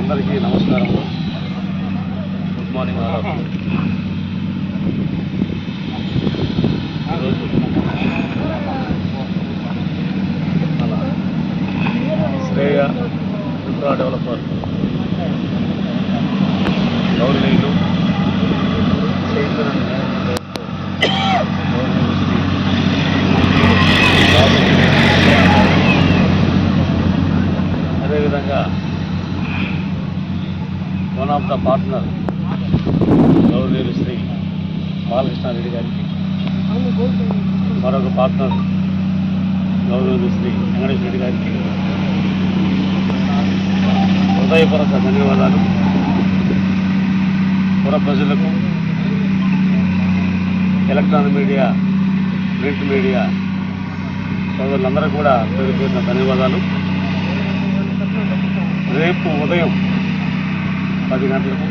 అందరికీ నమస్కారములు. Good morning all. ఈరోజు మన శ్రేయ ఇన్ఫ్రా డెవలపర్ గౌరవనీయులు చైతన్య అదేవిధంగా వన్ ఆఫ్ ద పార్ట్నర్ గౌరవనీయులు శ్రీ బాలకృష్ణారెడ్డి గారికి, మరొక పార్ట్నర్ గౌరవనీయులు శ్రీ వెంకటేశ్వర రెడ్డి గారికి హృదయపూర్వక ధన్యవాదాలు. పుర ప్రజలకు, ఎలక్ట్రానిక్ మీడియా, ప్రింట్ మీడియా సోదరులందరూ కూడా పేరు పేరున ధన్యవాదాలు. రేపు ఉదయం 10 గంటలకు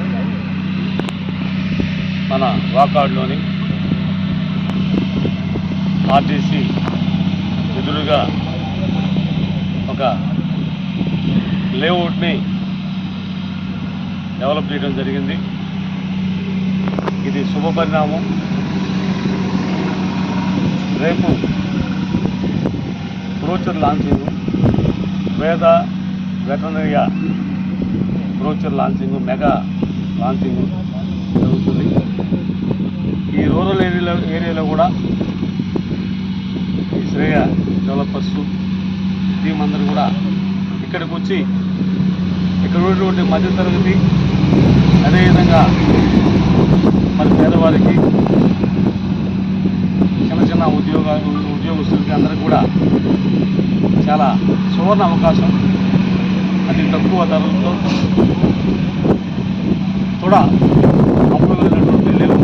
మన వాకాడ్లోని ఆర్టీసీ ఎదురుగా ఒక లేఅవుట్ని డెవలప్ చేయడం జరిగింది. ఇది శుభ పరిణామం. రేపు బ్రోచర్ లాంచింగ్, వేద వెటర్నరీయా బ్రోచర్ లాంచింగ్, మెగా లాంచింగ్ జరుగుతుంది. ఈ రూరల్ ఏరియాలో కూడా ఈ శ్రేయ డెవలపర్స్ టీం అందరూ కూడా ఇక్కడికి వచ్చి ఇక్కడ ఉన్నటువంటి మధ్యతరగతి, అదేవిధంగా మరి పేదవారికి, చిన్న చిన్న ఉద్యోగస్తులకి అందరికీ కూడా చాలా సువర్ణ అవకాశం. అతి తక్కువ ధరలతో కూడా అమలుమైనటువంటి లేవు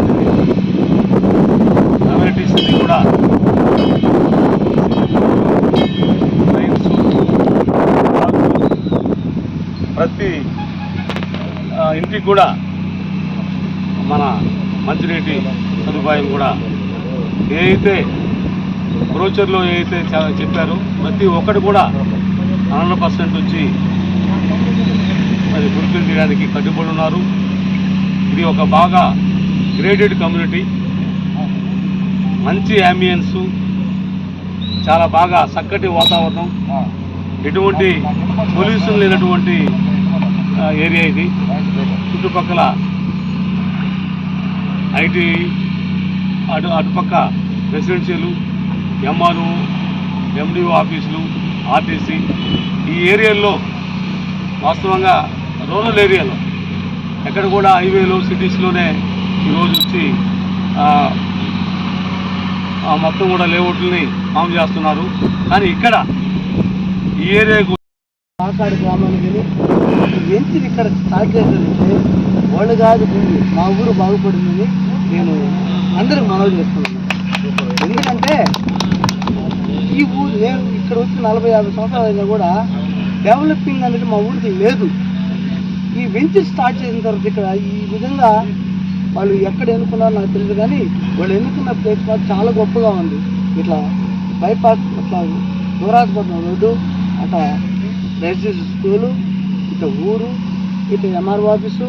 అమ్యూనిటీస్ అన్ని కూడా ట్రైన్స్, ప్రతి ఇంటికి కూడా మన మంచినీటి సదుపాయం కూడా ఏదైతే బ్రోచర్లో ఏదైతే చెప్పారో ప్రతి ఒక్కటి కూడా 100% వచ్చి మరి ఫుల్ఫిల్ చేయడానికి కట్టుబడి ఉన్నారు. ఇది ఒక బాగా గ్రేడెడ్ కమ్యూనిటీ, మంచి అంబియన్స్, చాలా బాగా చక్కటి వాతావరణం, ఎటువంటి పొల్యూషన్ లేనటువంటి ఏరియా ఇది. చుట్టుపక్కల ఐటీ, అటుపక్క రెసిడెన్షియల్, ఎంఆర్ఓ, ఎండిఓ ఆఫీసులు, ఆర్టీసీ. ఈ ఏరియాల్లో వాస్తవంగా రూరల్ ఏరియాలో ఎక్కడ కూడా హైవేలో, సిటీస్లోనే ఈరోజు వచ్చి మొత్తం కూడా లేఅవుట్లని ఫామ్ చేస్తున్నారు. కానీ ఇక్కడ ఈ ఏరియాకు ఆకాడు గ్రామానికి ఎంచి ఇక్కడ స్టార్ట్ చేశారంటే వాళ్ళు కాదు భూమి, మా ఊరు బాగుపడిందని నేను అందరూ మనవి చేస్తున్నాను. ఎందుకంటే ఈ ఊరు నేను ఇక్కడ వచ్చి 40-50 సంవత్సరాలు అయినా కూడా డెవలపింగ్ అనేది మా ఊరికి లేదు. ఈ వెంచర్ స్టార్ట్ చేసిన తర్వాత ఇక్కడ ఈ విధంగా వాళ్ళు ఎక్కడ ఎన్నుకున్నారో నాకు తెలియదు, కానీ వాళ్ళు ఎన్నుకున్న ప్లేస్ మాత్రం చాలా గొప్పగా ఉంది. ఇట్లా బైపాస్, ఇట్లా దూరాజపట్నం రోడ్డు, అట్లా రెసిడెన్షియల్ స్కూలు, ఇట్లా ఊరు, ఇట్లా ఎంఆర్ఓ ఆఫీసు,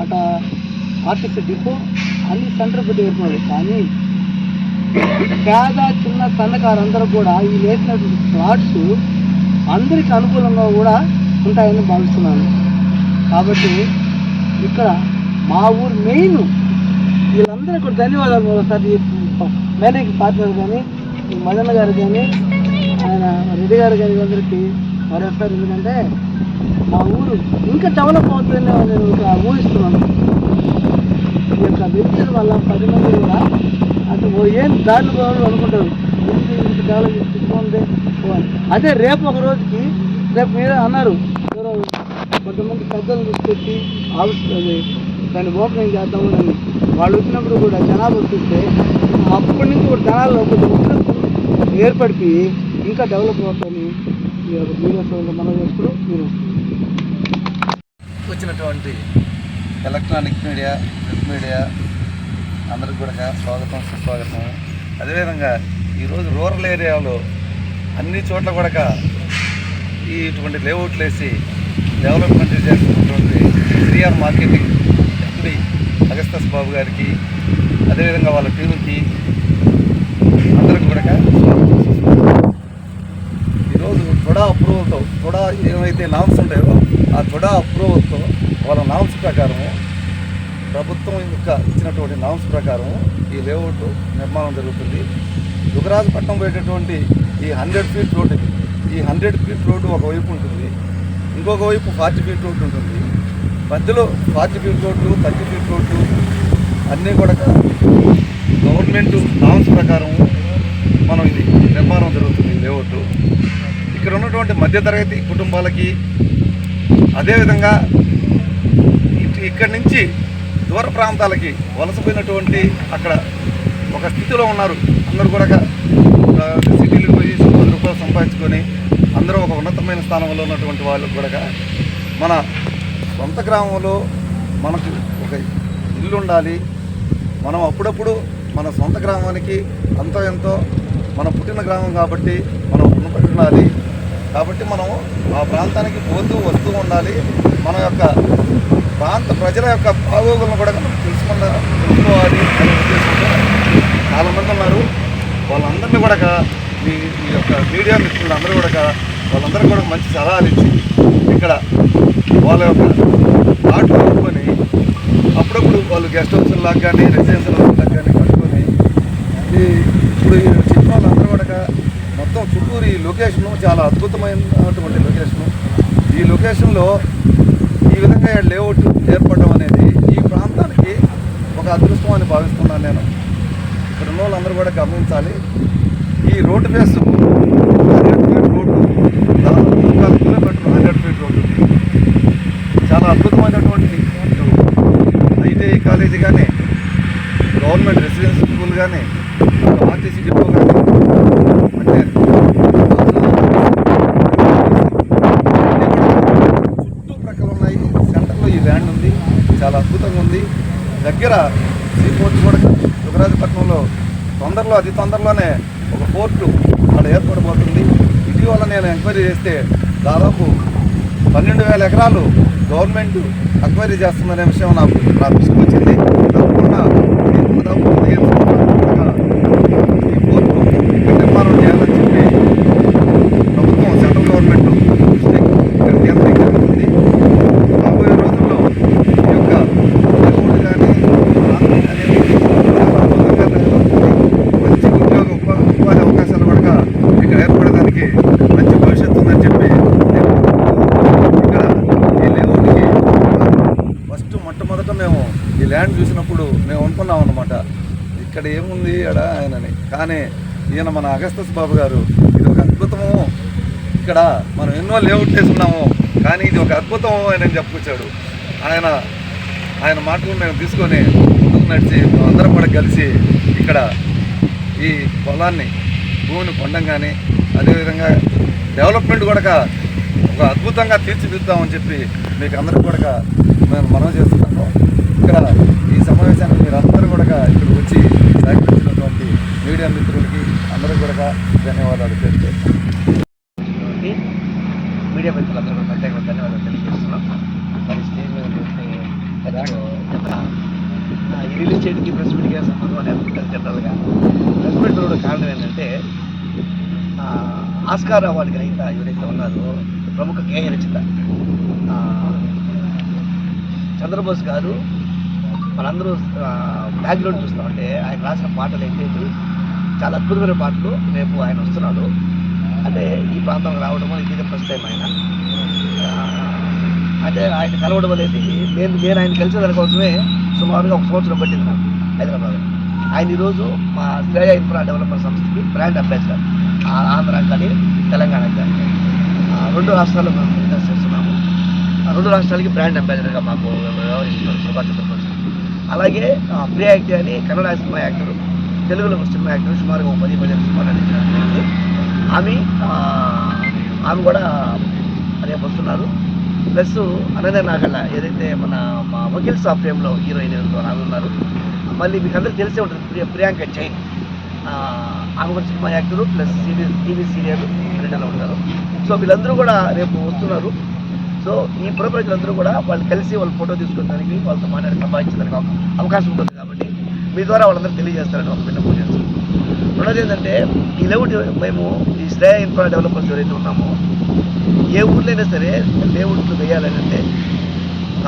అట్లా ఆర్టీసీ డిపో, అన్ని సెంటర్ పెట్టి ఏర్పడారు. కానీ పేద, చిన్న, సన్నకారు అందరూ కూడా ఈ వేసినటువంటి ప్లాట్స్ అందరికీ అనుకూలంగా కూడా ఉంటాయని భావిస్తున్నాను. కాబట్టి ఇక్కడ మా ఊరు మెయిన్ వీళ్ళందరూ కూడా ధన్యవాదాలు. ఒకసారి మేనేజింగ్ పార్ట్నర్ కానీ, మదన్న గారు కానీ, ఆయన రెడ్డి గారు కానీ, అందరికీ మరోసారి. ఎందుకంటే మా ఊరు ఇంకా డెవలప్ అవుతుందని నేను ఊహిస్తున్నాను. ఈ యొక్క వెంచర్ వల్ల 10 మంది కూడా అంటే ఏం దారులు పోవాలని అనుకుంటారు, ఇంత డెవలప్ తీసుకుంటే. అదే రేపు ఒక రోజుకి, రేపు మీరే అన్నారు కొంతమంది పెద్దలు తీసుకొచ్చి దాన్ని ఓపెనింగ్ చేద్దాము అని వాళ్ళు వచ్చినప్పుడు కూడా జనాభా వస్తుంటే అప్పటి నుంచి కూడా జనాల్లో కొంచెం ఏర్పడిపి ఇంకా డెవలప్ అవుతాయని మీడియా మనం చేసుకుని మీరు వచ్చినటువంటి ఎలక్ట్రానిక్ మీడియా, ప్రింట్ మీడియా అందరికి కూడా స్వాగతం, సుస్వాగతం. అదేవిధంగా ఈరోజు రూరల్ ఏరియాలో అన్ని చోట్ల కూడా ఇటువంటి లేఅవుట్లు వేసి డెవలప్మెంట్ చేస్తున్నటువంటి సిఆర్ మార్కెటింగ్ ఎండి అగస్తస్ బాబు గారికి, అదేవిధంగా వాళ్ళ టీముకి అందరికి కూడా ఈరోజు తుడా అప్రూవల్తో, తుడా ఏమైతే నామ్స్ ఉంటాయో ఆ తుడా అప్రూవల్తో వాళ్ళ నామ్స్ ప్రకారము, ప్రభుత్వం యొక్క ఇచ్చినటువంటి నామ్స్ ప్రకారం ఈ లేఅవుట్ నిర్మాణం జరుగుతుంది. దుగరాజపట్నం పోయేటటువంటి ఈ 100 ఫీట్ రోడ్డు, ఈ 100 ఫీట్ రోడ్డు ఒకవైపు ఉంటుంది, ఇంకొక వైపు 40 ఫీట్ రోడ్డు ఉంటుంది. మధ్యలో 40 ఫీట్ రోడ్డు, 30 ఫీట్ రోడ్డు అన్నీ కూడా గవర్నమెంట్ నామ్స్ ప్రకారం మనం ఇది నిర్మాణం జరుగుతుంది ఈ లేఅవుట్. ఇక్కడ ఉన్నటువంటి మధ్యతరగతి కుటుంబాలకి, అదేవిధంగా ఇక్కడి నుంచి దూర ప్రాంతాలకి వలసపోయినటువంటి అక్కడ ఒక స్థితిలో ఉన్నారు అందరూ కూడా, సిటీలకు పోయి 10 రూపాయలు సంపాదించుకొని అందరూ ఒక ఉన్నతమైన స్థానంలో ఉన్నటువంటి వాళ్ళు కూడా మన సొంత గ్రామంలో మనకు ఒక ఇల్లు ఉండాలి. మనం అప్పుడప్పుడు మన సొంత గ్రామానికి అంతో ఎంతో, మన పుట్టిన గ్రామం కాబట్టి మనం ఉండాలి. కాబట్టి మనం ఆ ప్రాంతానికి పోతూ వస్తూ ఉండాలి. మన యొక్క ప్రాంత ప్రజల యొక్క బాగోగులను కూడా మనం తెలుసుకోవాలి అనే ఉద్దేశంతో చాలామంది ఉన్నారు. వాళ్ళందరినీ కూడా ఈ యొక్క మీడియా మిత్రులు అందరూ కూడా వాళ్ళందరూ కూడా మంచి సలహాలు ఇచ్చి ఇక్కడ వాళ్ళ యొక్క ఆటలు కట్టుకొని అప్పుడప్పుడు వాళ్ళు గెస్ట్ హౌస్లాగా కానీ రెసిడెన్షియల్ హౌస్లాగా కానీ కట్టుకొని ఇప్పుడు చెప్పిన వాళ్ళందరూ కూడా మొత్తం చుట్టూరు ఈ లొకేషను చాలా అద్భుతమైనటువంటి లొకేషను. ఈ లొకేషన్లో ఈ విధంగా లేఅవుట్ ఏర్పడడం అనేది ఈ ప్రాంతానికి ఒక అదృష్టం అని భావిస్తున్నాను నేను. ఇక్కడ ఉన్న వాళ్ళందరూ కూడా గమనించాలి. ఈ రోడ్డు ఫేస్ 100 ఫీట్ రోడ్డు, దాదాపు 4 కిలోమీటర్లు 100 ఫీట్ రోడ్డు, చాలా అద్భుతమైనటువంటిది. ఐటీఐ కాలేజీ కానీ, గవర్నమెంట్ రెసిడెన్షియల్ స్కూల్ కానీ, ఆర్టీసీ డిపో కానీ, అంటే చుట్టుప్రక్కల ఉన్నాయి. సెంటర్లో ఈ ల్యాండ్ ఉంది, చాలా అద్భుతంగా ఉంది. దగ్గర సీపోర్ట్ కూడా దుగరాజపట్నంలో అతి తొందరలోనే ఒక పోర్టు అక్కడ ఏర్పడబోతుంది. ఇటీవల నేను ఎంక్వైరీ చేస్తే దాదాపు 12,000 ఎకరాలు గవర్నమెంట్ అక్వైరీ చేస్తుందనే విషయం నాకు దృష్టికి వచ్చింది. తప్పకుండా దాదాపు 15 సంవత్సరాలుగా ఈ పోర్టు ఇక్కడ నిర్మాణం చేయాలని చెప్పి ప్రభుత్వం, సెంట్రల్ గవర్నమెంట్ దృష్టి ఇక్కడ కేంద్రీకరిస్తుంది. రాబోయే రోజుల్లో ఈ యొక్క లేఅవుట్ కానీ మంచి ఉపాధి అవకాశాలు కూడా ఇక్కడ ఏర్పడడానికి మంచి భవిష్యత్తు ఉందని చెప్పి ఇక్కడ ఈ లేఅవుట్కి మొట్టమొదట మేము ఈ ల్యాండ్ చూసినప్పుడు మేము అనుకున్నాం అన్నమాట, ఇక్కడ ఏముంది ఎడ ఆయనని. కానీ ఈయన మన అగస్తస్ బాబు గారు ఇది ఒక అద్భుతము, ఇక్కడ మనం ఎన్నో లేఅవుట్ వేసుకున్నాము కానీ ఇది ఒక అద్భుతం అని చెప్పుకొచ్చాడు. ఆయన మాటలు మేము తీసుకొని ముందుకు నడిచి అందరం కూడా కలిసి ఇక్కడ ఈ పొలాన్ని, భూమిని పొందంగానే అదేవిధంగా డెవలప్మెంట్ కూడా ఒక అద్భుతంగా తీర్చిదిద్దామని చెప్పి మీకు అందరికీ కూడా మేము మనవి చేస్తున్నాము. ఇక్కడ ఈ సమావేశానికి మీరు అందరూ కూడా ఇక్కడికి వచ్చి సహకరించినటువంటి మీడియా మిత్రులకి అందరూ కూడా ధన్యవాదాలు తెలియజేస్తాం. మీడియా మిత్రులందరూ కూడా ప్రత్యేకంగా ధన్యవాదాలు తెలియజేస్తున్నాం. మరి స్టేజ్ మీద రిలీజ్ చేయడానికి ప్రెస్ మీట్గా సంబంధం అని అనుకుంటారు. జనరల్గా ప్రెస్ మీట్ కూడా కారణం ఏంటంటే ఆస్కార్ అవార్డు గ్రహీత ఎవరైతే ఉన్నారో ప్రముఖ గేయ రచయిత చంద్రబోస్ గారు, మనందరూ బ్యాక్గ్రౌండ్ చూస్తామంటే ఆయన రాసిన పాటలు ఏంటంటే చాలా అద్భుతమైన పాటలు. రేపు ఆయన వస్తున్నాడు, అంటే ఈ ప్రాంతంలో రావడము ఇది ఫస్ట్ టైం ఆయన. అంటే ఆయన కలవడం అనేది నేను ఆయన కలిసే దానికోసమే సుమారుగా 1 సంవత్సరం పట్టింది నాకు హైదరాబాద్. ఆయన ఈరోజు మా శ్రేయ ఇన్ఫ్రా డెవలపర్ సంస్థకి బ్రాండ్ అంబాసిడర్, ఆంధ్ర కానీ తెలంగాణ కానీ 2 రాష్ట్రాల్లో మేము బిజినెస్ చేస్తున్నాము. 2 రాష్ట్రాలకి బ్రాండ్ అంబాసిడర్గా మాకు వ్యవహరిస్తున్నారు సుభాష్ చంద్రబోస్. అలాగే ప్రియా యాక్టర్ అని కన్నడ సినిమా యాక్టర్, తెలుగులో సినిమా యాక్టర్ సుమారుగా 10-15 సినిమాలు నటించినట్టు ఆమె కూడా రేపు వస్తున్నారు. ప్లస్ అననే నాగళ్ళ ఏదైతే మా వకీల్ సాఫ్ ఫేమ్లో హీరోయిన్ ఆమె ఉన్నారు. మళ్ళీ మీకు అందరికీ తెలిసే ఉంటుంది ప్రియాంక జైన్, ఆమె కూడా cinema actor plus TV serial రెండలో ఉంటారు. సో వీళ్ళందరూ కూడా రేపు వస్తున్నారు. సో ఈ పుర ప్రజలందరూ కూడా వాళ్ళు కలిసి వాళ్ళు ఫోటో తీసుకునేదానికి వాళ్ళతో మాట్లాడి సంపాదించడానికి అవకాశం ఉంటుంది కాబట్టి మీ ద్వారా వాళ్ళందరూ తెలియజేస్తారని ఒక విన్నపం చేస్తాం. రెండోది ఏంటంటే ఈ లేఅవుట్ మేము ఈ శ్రేయ ఇన్ఫ్రా డెవలపర్స్ ఎవరైతే ఉన్నామో ఏ ఊర్లో అయినా సరే లేఅవుట్లు వేయాలని అంటే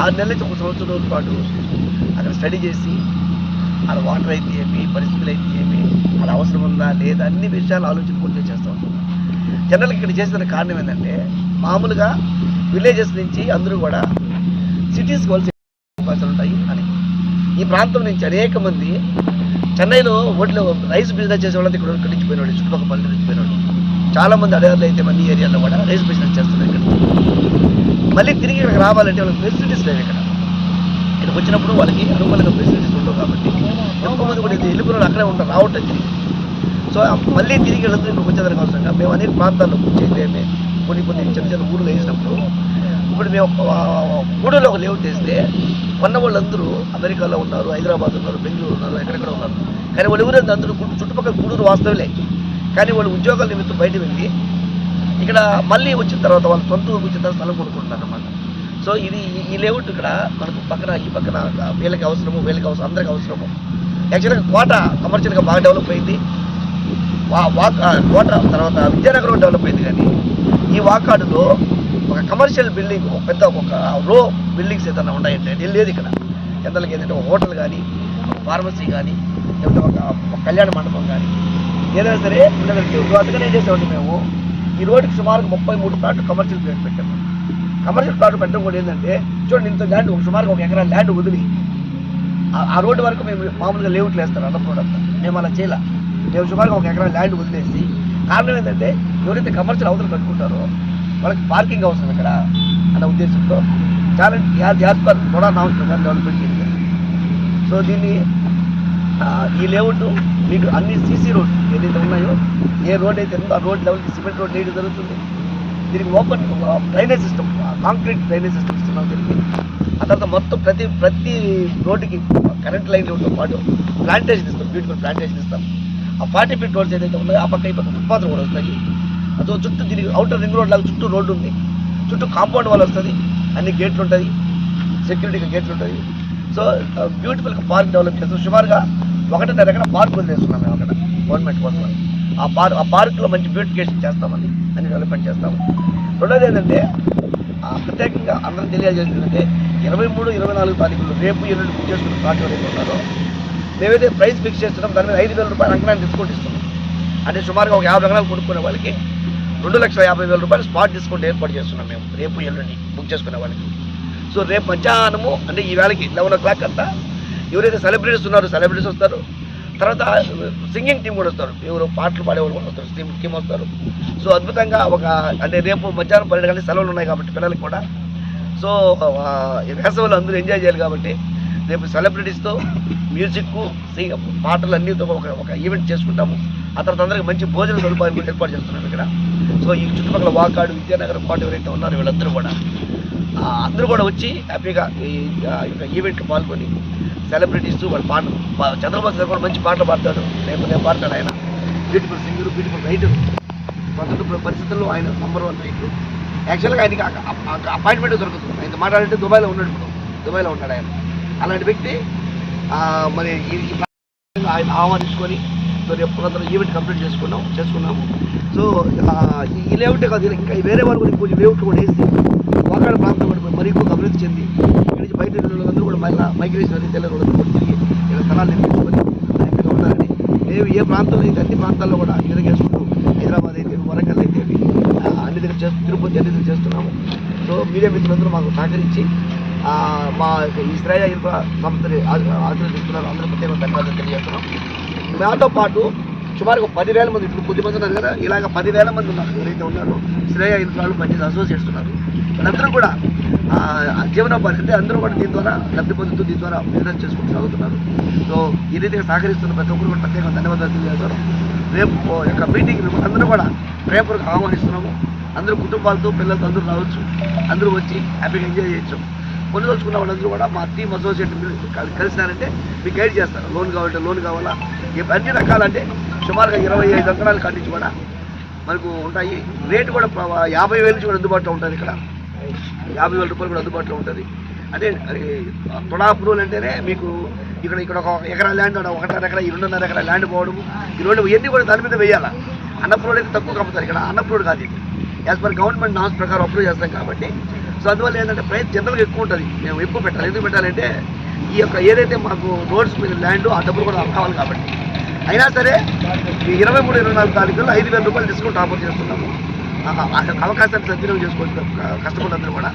6 నెలల నుంచి 1 సంవత్సరం రోజుల పాటు అక్కడ స్టడీ చేసి అక్కడ వాటర్ అయితే ఏమి, పరిస్థితులు అయితే ఏమి, అక్కడ అవసరం ఉందా లేదా అన్ని విషయాలు ఆలోచించుకుంటూ చేస్తూ ఉంటాం. జనరల్గా ఇక్కడ చేసిన కారణం ఏంటంటే మామూలుగా విలేజెస్ నుంచి అందరూ కూడా సిటీస్కి వలస అవకాశాలు ఉంటాయి అని. ఈ ప్రాంతం నుంచి అనేక మంది చెన్నైలో ఓట్లు రైస్ బిజినెస్ చేసే వాళ్ళంతా ఇక్కడ నుంచి పోయినాడు, చుట్టుపక్కల పల్లె నుంచి పోయినాడు. చాలామంది అడగారులు అయితే మన ఈ ఏరియాలో కూడా రైస్ బిజినెస్ చేస్తున్నారు. ఇక్కడ మళ్ళీ తిరిగి ఇక్కడికి రావాలంటే వాళ్ళకి ఫెసిలిటీస్ లేవు. ఇక్కడికి వచ్చినప్పుడు వాళ్ళకి అనుకూలంగా ఫెసిలిటీస్ ఉండవు కాబట్టి ఎక్కువ మంది కూడా వెళ్ళిపోయిన అక్కడే ఉంటారు, రావటం తిరిగి. సో మళ్ళీ తిరిగి వెళ్ళదు ఇక్కడికి వచ్చేదానికి అవసరంగా మేము అనేక ప్రాంతాల్లో కూర్చొని కొన్ని చిన్న చిన్న ఊళ్ళు వేసినప్పుడు ఇప్పుడు మేము గూడూరులో ఒక లేఅవుట్ వేస్తే కొన్న వాళ్ళందరూ అమెరికాలో ఉన్నారు, హైదరాబాద్ ఉన్నారు, బెంగళూరు ఉన్నారు, ఎక్కడెక్కడ ఉన్నారు. కానీ వాళ్ళు ఎవరైతే అందరూ చుట్టుపక్కల గూడూరు వాస్తవులే, కానీ వాళ్ళు ఉద్యోగాల నిమిత్తం బయట వెళ్ళి ఇక్కడ మళ్ళీ వచ్చిన తర్వాత వాళ్ళు సొంత ఊరికి వచ్చిన తర్వాత స్థలం కొనుక్కుంటున్నారు అన్నమాట. సో ఇది ఈ లేఅవుట్ ఇక్కడ మనకు ఈ పక్కన వీళ్ళకి అవసరము, వీళ్ళకి అవసరం, అందరికి అవసరము. యాక్చువల్గా కోట కమర్షియల్గా బాగా డెవలప్ అయింది, కోట తర్వాత విద్యానగరం డెవలప్ అయింది. కానీ ఈ వాకాడులో ఒక కమర్షియల్ బిల్డింగ్ పెద్ద ఒక రో బిల్డింగ్స్ ఏదైనా ఉన్నాయంటే లేదు ఇక్కడ. ఎంతలకి ఏంటంటే ఒక హోటల్ కానీ, ఫార్మసీ కానీ, లేకపోతే ఒక కళ్యాణ మండపం కానీ ఏదైనా సరే ఉండగలిగే. అందుకని ఏం చేసామంటే మేము ఈ రోడ్డుకి సుమారుగా 33 ప్లాట్లు కమర్షియల్ ప్లాట్ పెట్టాము. కమర్షియల్ ప్లాట్ పెట్టడం కూడా ఏంటంటే చూడండి, ఇంత ల్యాండ్ సుమారుగా 1 ఎకరా ల్యాండ్ వదిలి ఆ రోడ్డు వరకు మేము మామూలుగా లేఅవుట్లు వేస్తారు అన్నప్పుడు అంతా. మేము అలా చేయాల. మేము సుమారుగా 1 ఎకరా ల్యాండ్ వదిలేసి, కారణం ఏంటంటే ఎవరైతే కమర్షియల్ అవతలు కట్టుకుంటారో వాళ్ళకి పార్కింగ్ అవసరం ఇక్కడ అన్న ఉద్దేశంతో చాలా యాజ్ పర్ కూడా డెవలప్మెంట్ చేయాలి. సో దీన్ని ఈ లేఅవుట్ మీకు అన్ని సీసీ రోడ్స్ ఏదైతే ఉన్నాయో, ఏ రోడ్ అయితే ఉందో ఆ రోడ్ లెవెల్కి సిమెంట్ రోడ్ వేయడం జరుగుతుంది. దీనికి open drainage system, concrete drainage system ఇస్తున్నాం దీనికి. ఆ తర్వాత మొత్తం ప్రతి రోడ్డుకి కరెంట్ లైన్లతో పాటు ప్లాంటేషన్ ఇస్తాం, బ్యూటిఫుల్ ప్లాంటేషన్ ఇస్తాం. ఆ 40 ఫీట్ రోడ్స్ ఏదైతే ఉన్నాయో ఆ పక్క ఈ పక్క ఫుట్పాత్లు కూడా వస్తాయి. అదో చుట్టూ దీనికి అవుటర్ రింగ్ రోడ్ లాగా చుట్టూ రోడ్డు ఉంది, చుట్టూ కాంపౌండ్ వాళ్ళు వస్తుంది, అన్ని గేట్లు ఉంటుంది, సెక్యూరిటీగా గేట్లు ఉంటుంది. సో బ్యూటిఫుల్గా పార్క్ డెవలప్ చేస్తాం. సుమారుగా 1.5 ఎకరా పార్క్ వదిలేస్తున్నాం మేము అక్కడ గవర్నమెంట్ కోసం. ఆ పార్క్లో మంచి బ్యూటిఫికేషన్ చేస్తామని అన్ని డెవలప్మెంట్ చేస్తాము. రెండోది ఏంటంటే ప్రత్యేకంగా అందరం తెలియజేస్తుందంటే 23, 24 తారీఖులు రేపు ఎల్లుండి బుక్ చేసుకున్న ప్లాట్ ఎవరైతే ఉన్నారో మేమైతే ప్రైస్ ఫిక్స్ చేస్తున్నాం. దాని మీద 5,000 రూపాయలు అంకణాన్ని డిస్కౌంట్ ఇస్తున్నాం. అంటే సుమారుగా ఒక 50 ఎకరాలు కొనుక్కునే వాళ్ళకి 2,50,000 రూపాయలు స్పాట్ డిస్కౌంట్ ఏర్పాటు చేస్తున్నాం మేము రేపు ఎల్లుండి బుక్ చేసుకునే వాళ్ళకి. సో రేపు మధ్యాహ్నము అంటే ఈ వేళకి 11 o'clock అంతా ఎవరైతే సెలబ్రిటీస్ ఉన్నారో సెలబ్రిటీస్ వస్తారు. తర్వాత సింగింగ్ టీం కూడా వస్తారు, ఎవరు పాటలు పాడేవాళ్ళు కూడా వస్తారు, టీం వస్తారు. సో అద్భుతంగా అంటే రేపు మధ్యాహ్నం 12 గంటల సెలవులు ఉన్నాయి కాబట్టి పిల్లలకి కూడా. సో వేసవిలో అందరూ ఎంజాయ్ చేయాలి కాబట్టి రేపు సెలబ్రిటీస్తో మ్యూజిక్, పాటలు అన్నితో ఒక ఈవెంట్ చేసుకుంటాము. ఆ తర్వాత అందరికీ మంచి భోజన సదుపాయం కూడా ఏర్పాటు చేస్తున్నాం ఇక్కడ. సో ఈ చుట్టుపక్కల వాకాడు, విద్యానగరం పాట ఎవరైతే ఉన్నారో వీళ్ళందరూ కూడా వచ్చి హ్యాపీగా ఈ ఈవెంట్లో పాల్గొని సెలబ్రిటీస్ వాళ్ళ చంద్రబాబు గారు కూడా మంచి పాటలు పాడతాడు. రేపు నేను పాడతాడు. ఆయన బ్యూటిఫుల్ సింగర్, బ్యూటిఫుల్ రైటర్. ప్రస్తుత పరిస్థితుల్లో ఆయన నంబర్ 1 రైటర్. యాక్చువల్గా ఆయనకి అపాయింట్మెంట్ దొరుకుతుంది. ఆయన మాట్లాడంటే దుబాయ్లో ఉన్నాడు, ఇప్పుడు దుబాయ్లో ఉన్నాడు ఆయన. అలాంటి వ్యక్తి మరి ఆయన ఆహ్వానించుకొని సో రేపు కొంత ఈవెంట్ కంప్లీట్ చేసుకున్నాము. సో ఈ లేఅవుటే కాదు, ఇంకా వేరే వాళ్ళు కూడా కొంచెం లేఅవుట్లు కూడా వేసి వాకాడ ప్రాంతం కూడా మరి ఎక్కువ అభివృద్ధి చెంది ఇక్కడ నుంచి బయట వాళ్ళందరూ కూడా మళ్ళీ మైగ్రేషన్ అనేది తెల్ల రోజులు కూడా తిరిగి ఇలా స్థలాలు నిర్మించుకొని హ్యాపీగా ఉండాలని మేము ఏ ప్రాంతంలో అయితే అన్ని ప్రాంతాల్లో కూడా ఈ విధంగా చేసుకుంటూ హైదరాబాద్ అయితే, వరంగల్ అయితే అన్ని దగ్గర తిరుపతి అన్ని దగ్గర చేస్తున్నాము. సో మీడియా మిత్రులందరూ మాకు సహకరించి మా ఈ శ్రేయ ఇన్ఫ్రా సంస్థని ఆశీర్వదిస్తున్నారు. అందరూ ప్రత్యేక ధన్యవాదాలు తెలియజేస్తున్నాం. మాతో పాటు సుమారుగా 10,000 మంది, ఇప్పుడు కొద్దిమంది ఉన్నారు కదా, ఇలాగ 10,000 మంది ఉన్నారు ఎవరైతే ఉన్నారో శ్రేయ ఇన్ఫ్రాలు పనిచేసే అసోసియేట్స్ ఉన్నారు. వాళ్ళందరూ కూడా జీవనోపాధి అంటే అందరూ కూడా దీని ద్వారా లబ్ధి పొందుతూ దీని ద్వారా బిజినెస్ చేసుకుంటూ సాగుతున్నారు. సో ఈ రీతిగా సహకరిస్తున్న ప్రతి ఒక్కరు కూడా ప్రత్యేక ధన్యవాదాలు తెలియజేస్తారు. రేపు యొక్క మీటింగ్ అందరూ కూడా ప్రేమపూర్వక ఆహ్వానిస్తున్నాము. అందరూ కుటుంబాలతో పిల్లలతో అందరూ రావచ్చు, అందరూ వచ్చి హ్యాపీగా ఎంజాయ్ చేయొచ్చు. కొనుగోలుచుకున్న వాళ్ళందరూ కూడా మా టీమ్ అసోసియేట్ కలిసినారంటే మీకు గైడ్ చేస్తారు. లోన్ కావాలంటే లోన్ కావాలా, అన్ని రకాలంటే సుమారుగా 25 ఎకరాలు కండించి కూడా మనకు ఉంటాయి. రేటు కూడా 50,000 నుంచి కూడా అందుబాటులో ఉంటుంది ఇక్కడ. 50,000 రూపాయలు కూడా అందుబాటులో ఉంటుంది. అంటే తొడా అప్రూవల్ అంటేనే మీకు ఇక్కడ ఒక ఎకరా ల్యాండ్ 1.5 ఎకరా 2.5 ఎకరా ల్యాండ్ పోవడము ఇవన్నీ కూడా దాని మీద వేయాలా. అన్అప్రూవ్డ్ అయితే తక్కువ కమ్ముతారు, ఇక్కడ అన్అప్రూవ్డ్ కాదు ఇది. యాజ్ పర్ గవర్నమెంట్ నామ్స్ ప్రకారం అప్రూవ్ చేస్తాం కాబట్టి సో అందువల్ల ఏంటంటే ప్రైస్ జనరల్గా ఎక్కువ ఉంటుంది. మేము ఎక్కువ పెట్టాలి. ఎందుకు పెట్టాలంటే ఈ యొక్క ఏదైతే మాకు రోడ్స్ మీద ల్యాండ్ ఆ డబ్బులు కూడా కావాలి కాబట్టి. అయినా సరే ఈ 23-24 తారీఖుల్లో 5,000 రూపాయలు డిస్కౌంట్ ఆఫర్ చేస్తున్నాము. అవకాశాన్ని సద్వినియోగం చేసుకోవచ్చు కస్టమర్లందరూ కూడా.